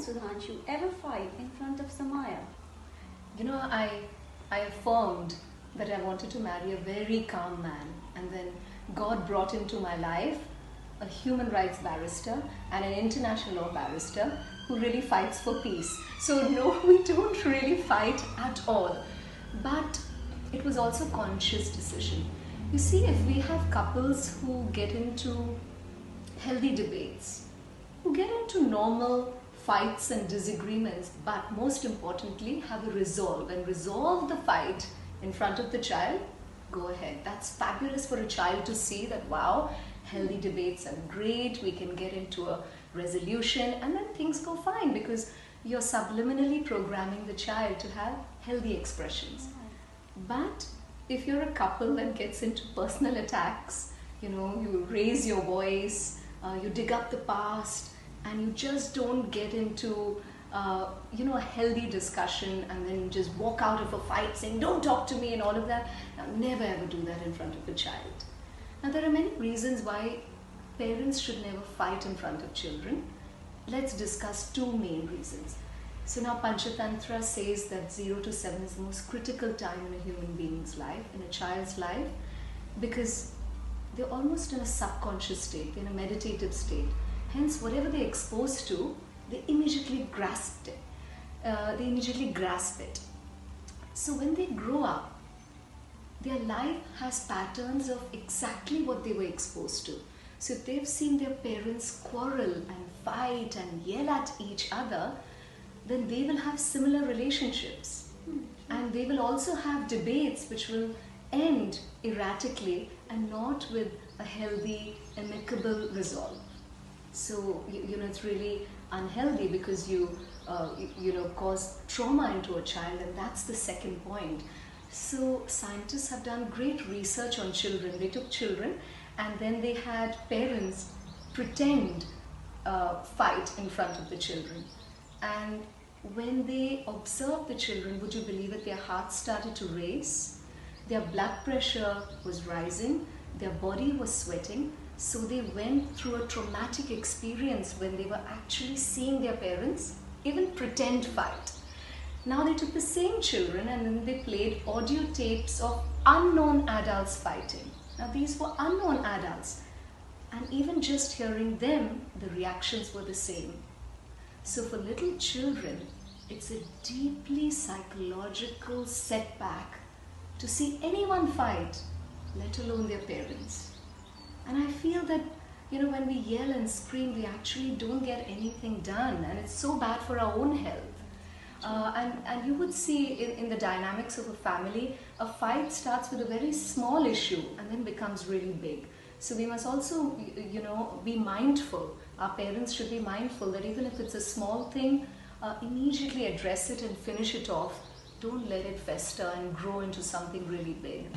then, Sudhanshu, ever fight in front of Samaya? You know, I affirmed that I wanted to marry a very calm man, and then God brought into my life a human rights barrister and an international law barrister who really fights for peace. So no, we don't really fight at all. But it was also a conscious decision. You see, if we have couples who get into healthy debates, who get into normal fights and disagreements, but most importantly have a resolve and resolve the fight in front of the child, go ahead. That's fabulous for a child to see that, wow, healthy debates are great, we can get into a resolution, and then things go fine because you're subliminally programming the child to have healthy expressions. But if you're a couple that gets into personal attacks, you know, you raise your voice, you dig up the past, and you just don't get into you know, a healthy discussion, and then you just walk out of a fight saying, don't talk to me and all of that. Now, never ever do that in front of a child. Now, there are many reasons why parents should never fight in front of children. Let's discuss two main reasons. So now Panchatantra says that 0 to 7 is the most critical time in a human being's life, in a child's life, because they're almost in a subconscious state, in a meditative state. Hence, whatever they're exposed to, they immediately grasp it. So when they grow up, their life has patterns of exactly what they were exposed to. So if they've seen their parents quarrel and fight and yell at each other, then they will have similar relationships. And they will also have debates which will end erratically and not with a healthy, amicable resolve. So, you know, it's really unhealthy because you know, cause trauma into a child, and that's the second point. So scientists have done great research on children. They took children and then they had parents pretend fight in front of the children. And when they observed the children, would you believe it, their hearts started to race, their blood pressure was rising, their body was sweating. So they went through a traumatic experience when they were actually seeing their parents even pretend fight. Now they took the same children and then they played audio tapes of unknown adults fighting. Now these were unknown adults, and even just hearing them, the reactions were the same. So for little children, it's a deeply psychological setback to see anyone fight, let alone their parents. And I feel that, you know, when we yell and scream, we actually don't get anything done, and it's so bad for our own health. And you would see in the dynamics of a family, a fight starts with a very small issue and then becomes really big. So we must also, you know, be mindful. Our parents should be mindful that even if it's a small thing, immediately address it and finish it off. Don't let it fester and grow into something really big.